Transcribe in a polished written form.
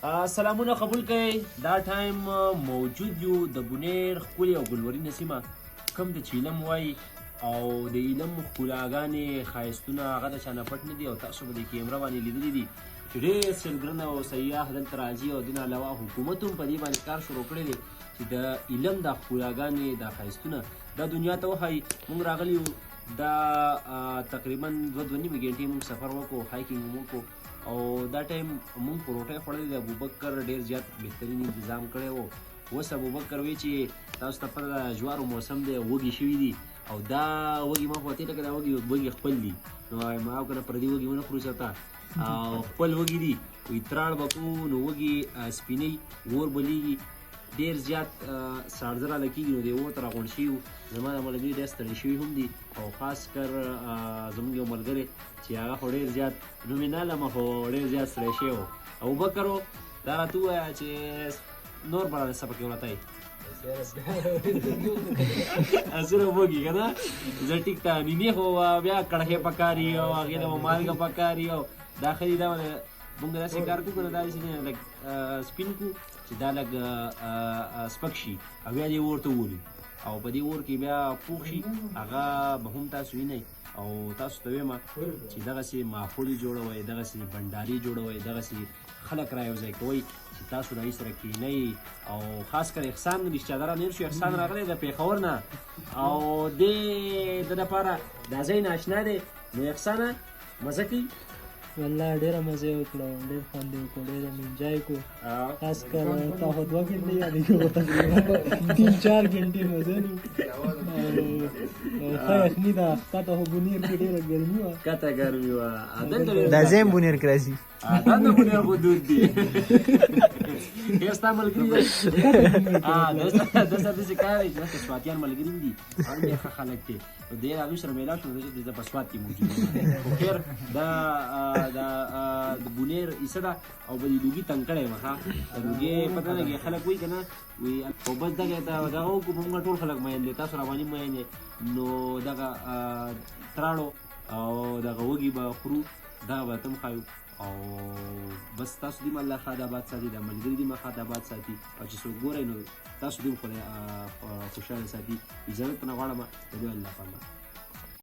سلامونه قبول کړئ. دا ټایم موجود یو د بونیر ښکلې او ګلورینه سیمه کوم د چې علم وایي او د علم ښکلاګانې ښایستونه هغه د چا نه پټ نه دي او تاسو به د کیمره باندې لیدلي دي چې ډېر سیلګرنه او سیاح دلته راځي او دې نه علاوه حکومت هم په دې باندې کار شروع کړی دی چې د علم دا ښکلاګانې دا ښایستونه دا دنیا ته وښایي. موږ راغلي یو دا تقریبا 2.5 غنټې موږ سفر وکړو، هایکینګ مو وکړو او دا ټایم موږ په روټۍ خوړلې د ابوبکر ډېر زیات بهترین انتظام کړی و. اوس ابوبکر وایي چې تاسو ته پته ده جوارو موسم دی، وږي شوي دي او دا وږي ما خو ورته لکه دا وږي خپل دي، نو وایم او که نه پردي وږي ونه خورو چېرته او خپل وږي دي. وایي تراړ به کوو نو وږي سپینوي، اور بلیږي، ډېر زیات ساړه راله کېږي نو د اور ته راغونډ شوي وو. زما د ملګري ډېر ستړي شوي هم دي او خاص کر زموږ یو ملګری چې هغه خو ډېر زیات نومینال مه خو ډېر زیات ستړی شوی و. ابوبکر و دا راته ووایه چې نور به راله څه پکې ورته اسونه وږي که نه زه ټیک ته نینې خو بیا کړښې پکار وي او هغې ته به مالګه پکار وي او دا ښه دي. دا مونږ داسې کار کوو که نه داسې لږ سپین کړو چې دا لږ سپک شي او بیا دې اور ته وولو او په دې اور کې بیا پوخ شي. هغه به هم تاسو وینئ او تاسو ته وایم چې دغسې ماحول جوړوئ، دغسې بنډاري جوړوئ، دغسې خلک را یو ځای کوئ چې تاسو د هغې سره کښېنئ او خاص کر احسان رشته داران هېر شو. احسان راغلی د پېښور نه او دې د دپاره دا ځای ناشنا دی. نو احسانه مزه کوي؟ والله ډېره مزه یې وکړه، ډېر خوند یې وکړو، ډېر مې انجوای کړو. خاص کر تا خو 2 غنټې یادې کړو، تقریبا 3-4 غنټې مزه نه او ښه یخني ده. ښکته خو بونیر کې ډېره ګرمي وه، ښکته ګرمي وه. دا ځای هم بونیر کې راځي، دا د بونیر حدود دي. ډېر ستا ملګري دي دلته داسې کار دی چې دلته سواتیان ملګري هم دي او ډېر ښه خلک دي. نو دې هغوی سره میلاو شو، د په سوات کې موجود دي. خو خیر دا د بونیر ایسه ده او به د لوګي تنګ کړی یم ښه د لوګي پته لګي خلک وایي که نه وایي او بس دغه دغه وکړو موږ ټول خلک مین دي، تاسو راباندې مین یې. نو دغه تراړو او دغه وږي به خورو، دغه به ته هم ښایو او بس تاسو دې الله ښاد آباد ساتي، دا ملګري دې ښاد آباد ساتي او چې څوک ګورئ نو تاسو دې هم خدای خوشحاله ساتي. اجازه ترنه غواړم د دوی الله پامان.